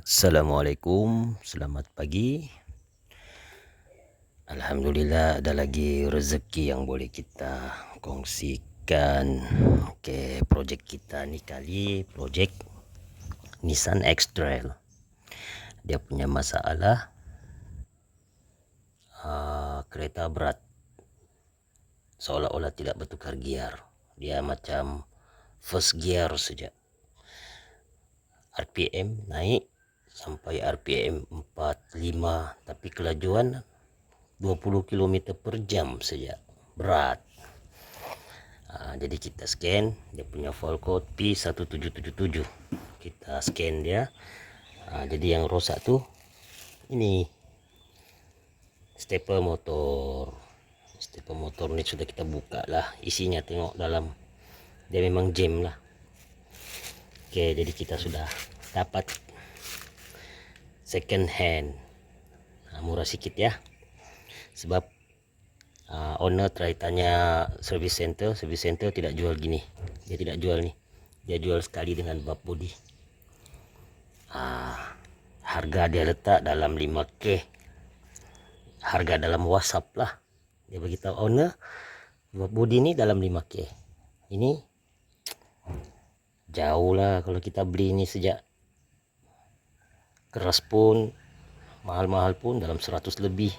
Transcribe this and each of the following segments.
Assalamualaikum, selamat pagi. Alhamdulillah ada lagi rezeki yang boleh kita kongsikan. Okey, projek kita ni kali projek Nissan X-Trail. Dia punya masalah kereta berat, seolah-olah tidak bertukar gear. Dia macam first gear saja. RPM naik sampai RPM 45, tapi kelajuan 20 km per jam saja. Berat. Jadi kita scan dia punya fault code P1777. Kita scan dia. Jadi yang rosak tu ini stepper motor. Stepper motor ni sudah kita buka lah. Isinya tengok dalam. Dia memang jam lah. Okey, jadi kita sudah dapat second hand. Murah sikit ya. Sebab owner try tanya service center tidak jual gini. Dia tidak jual ni. Dia jual sekali dengan bab body. Harga dia letak dalam 5K. Harga dalam WhatsApp lah. Dia beritahu owner bab body ni dalam 5K. Ini jauh lah kalau kita beli ni sejak keras pun, mahal-mahal pun dalam 100 lebih.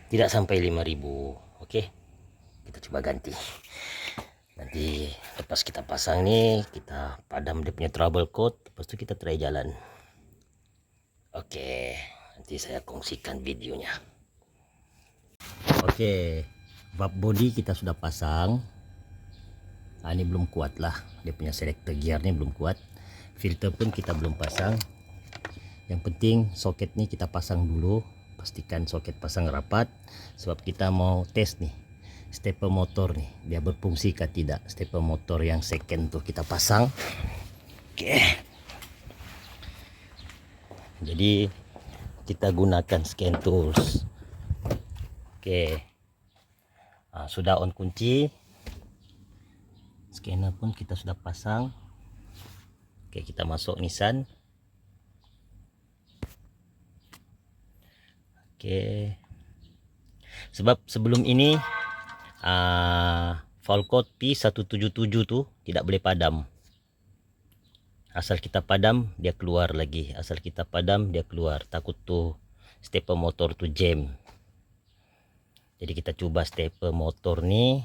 Tidak sampai 5.000. Okey, kita coba ganti. Nanti lepas kita pasang ni, kita padam dia punya trouble code. Lepas tu kita try jalan. Okey, nanti saya kongsikan videonya. Okey, bab body kita sudah pasang. Ini belum kuat lah. Dia punya selector gear ni belum kuat. Filter pun kita belum pasang. Yang penting soket ni kita pasang dulu. Pastikan soket pasang rapat. Sebab kita mau test nih stepper motor nih, dia berfungsi kah tidak. Stepper motor yang second tuh kita pasang. Oke. Jadi kita gunakan scan tools. Oke. Sudah on kunci. Scanner pun kita sudah pasang. Oke, kita masuk Nissan. Oke. Sebab sebelum ini fault code P177 tu tidak boleh padam. Asal kita padam dia keluar lagi. Asal kita padam dia keluar. Takut tu stepper motor tu jam. Jadi kita coba stepper motor ni.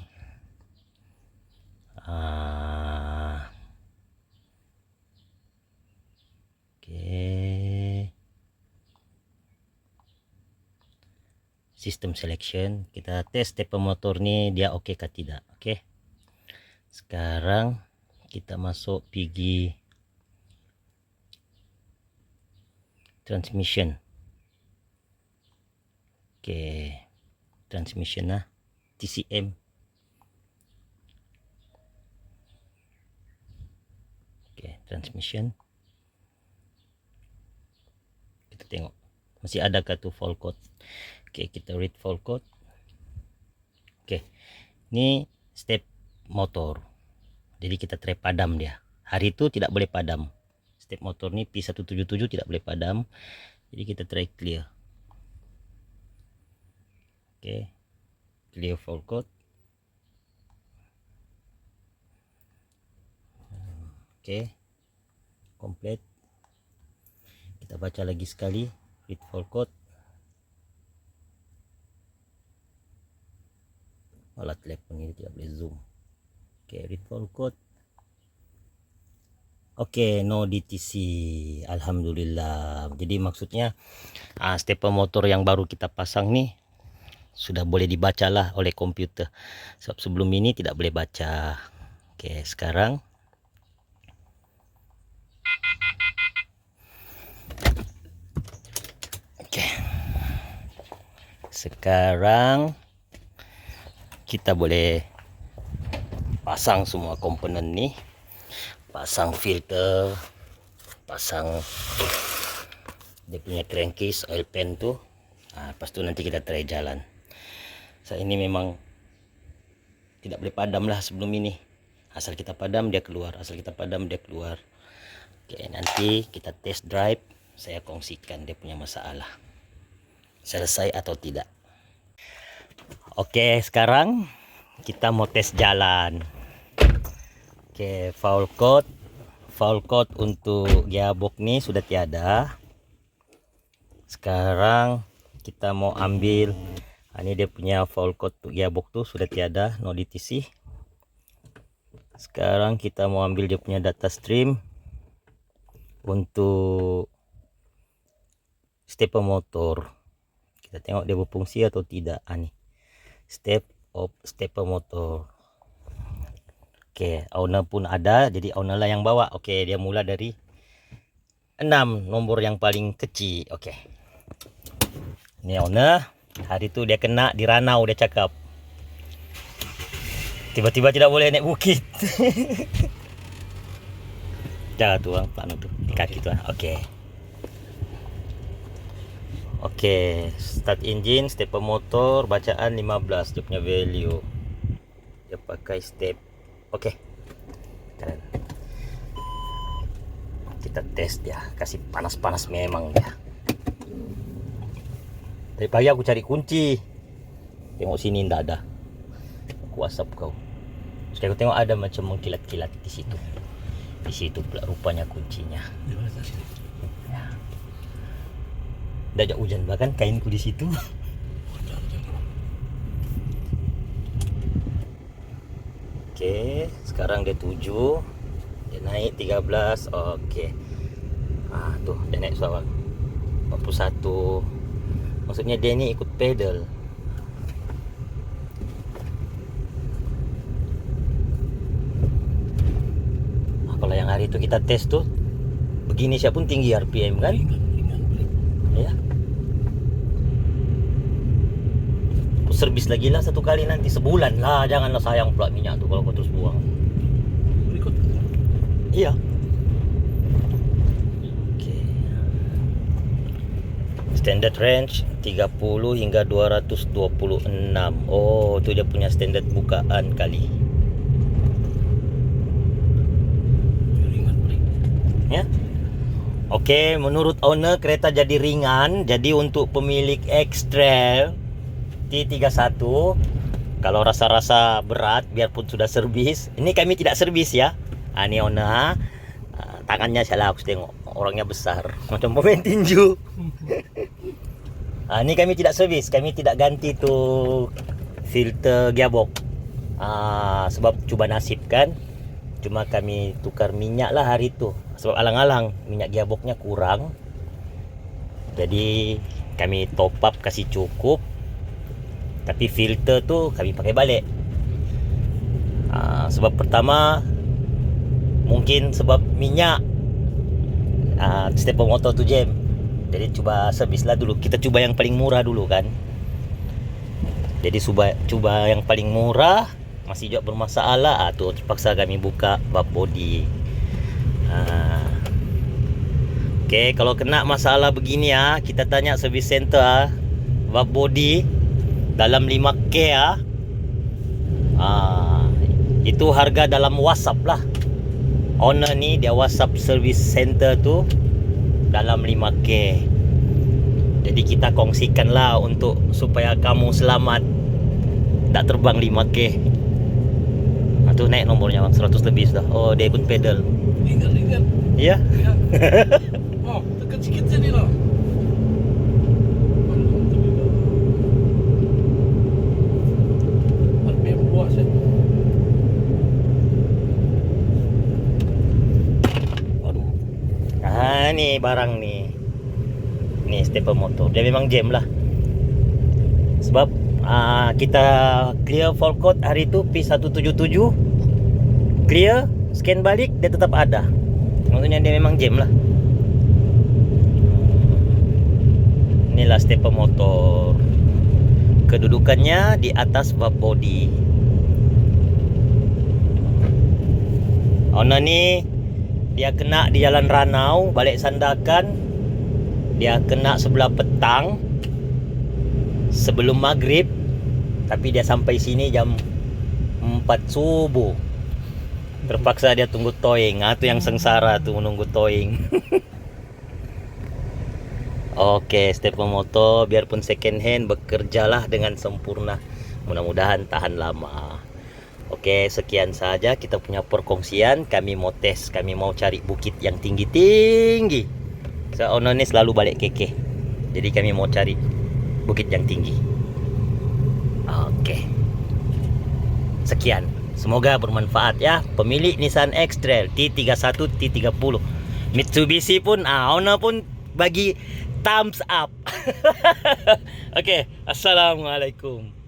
Oke. Sistem selection, kita tes stepper motor ni dia oke kah tidak. Oke. Sekarang kita masuk pergi transmission. Oke. Transmission lah, TCM. Oke, transmission. Kita tengok masih adakah tu fault code. Oke, kita read fault code. Oke, ini step motor. Jadi kita try padam dia. Hari itu tidak boleh padam. Step motor ni P177 tidak boleh padam. Jadi kita try clear. Oke, clear fault code. Oke, complete. Kita baca lagi sekali, read fault code. Malah telepon ini tidak boleh zoom. Oke, read fault code. Oke, no DTC. Alhamdulillah. Jadi maksudnya stepper motor yang baru kita pasang nih sudah boleh dibaca lah oleh komputer. Sebab sebelum ini tidak boleh baca. Oke, sekarang sekarang kita boleh pasang semua komponen nih. Pasang filter, pasang dia punya crankcase, oil pan tuh. Lepas tu nanti kita try jalan. Ini memang tidak boleh padam lah sebelum ini. Asal kita padam dia keluar, asal kita padam dia keluar. Oke, nanti kita test drive, saya kongsikan dia punya masalah selesai atau tidak. Oke, sekarang kita mau tes jalan. Oke, foul code untuk gearbox nih sudah tiada. Sekarang kita mau ambil, ini dia punya foul code untuk gearbox tuh sudah tiada, no DTC. Sekarang kita mau ambil dia punya data stream untuk stepper motor. Kita tengok dia berfungsi atau tidak. Nih stepper motor. Oke, owner pun ada, jadi owner lah yang bawa. Oke, dia mula dari 6, nomor yang paling kecil. Oke, ini owner. Hari itu dia kena di ranau, dia cakap tiba-tiba tidak boleh naik bukit. Jangan tuh bang, tuh di kaki tuh. Oke, start engine, stepper motor, bacaan 15, dia punya value. Dia pakai step. Oke. Keren. Kita tes dia, kasih panas-panas memang dia. Dari pagi aku cari kunci. Tengok sini enggak ada. Aku WhatsApp kau. Terus aku tengok ada macam mengkilat-kilat di situ. Di situ pula rupanya kuncinya. Ya. Dah hujan bahkan kainku di situ. Oke, sekarang dia 7. Dia naik 13. Oke. Tuh dia naik suara 41. Maksudnya dia ni ikut pedal. Kalau yang hari itu kita tes tuh begini siapun tinggi RPM kan? Ya. Aku servis lagi lah satu kali nanti sebulan lah, janganlah sayang pula minyak tuh kalau kau terus buang. Iya. Oke. Standard range 30 hingga 226. Oh, itu dia punya standard bukaan kali. Ya. Oke, menurut owner kereta jadi ringan. Jadi untuk pemilik X-Trail T31, kalau rasa-rasa berat biarpun sudah servis, ini kami tidak servis ya. Ini owner, tangannya salah aku tengok, orangnya besar macam pemain tinju. Ini kami tidak servis, kami tidak ganti tuh filter gearbox. Sebab cuba nasib kan. Cuma kami tukar minyak lah hari itu. Sebab alang-alang minyak gearboxnya kurang. Jadi kami top up kasih cukup. Tapi filter tu kami pakai balik. Sebab pertama mungkin sebab minyak stepper motor tu jam. Jadi cuba servis lah dulu. Kita cuba yang paling murah dulu kan. Jadi cuba yang paling murah. Masih juga bermasalah, tu terpaksa kami buka bab body. Oke, kalau kena masalah begini kita tanya service center bab body dalam 5K itu harga dalam WhatsApp lah. Owner ni dia WhatsApp service center tu dalam 5K. Jadi kita kongsikan lah untuk supaya kamu selamat tak terbang 5K. Tu naik nomornya bang, 100 lebih sudah. Oh, dia pun pedal. Ingat. Iya. Oh, dekat sikit sini lah. RPM luas ya. Aduh. Ni barang ni. Ni stepper motor. Dia memang jam lah. Sebab kita clear fault code hari itu P177. Clear, scan balik dia tetap ada. Maksudnya dia memang jam lah. Inilah stepper motor. Kedudukannya di atas bab body. Owner ni dia kena di jalan Ranau, balik Sandakan. Dia kena sebelah petang sebelum maghrib. Tapi dia sampai sini jam 4 subuh. Terpaksa dia tunggu towing. Ah, tu yang sengsara tuh menunggu towing. Oke, Stepmo Moto biarpun second hand bekerjalah dengan sempurna. Mudah-mudahan tahan lama. Oke, sekian saja kita punya perkongsian. Kami mau tes, kami mau cari bukit yang tinggi-tinggi. Ono ini selalu balik keke. Jadi kami mau cari bukit yang tinggi. Oke. Sekian. Semoga bermanfaat ya. Pemilik Nissan X-Trail T31 T30. Mitsubishi pun Ono pun bagi thumbs up. Oke, assalamualaikum.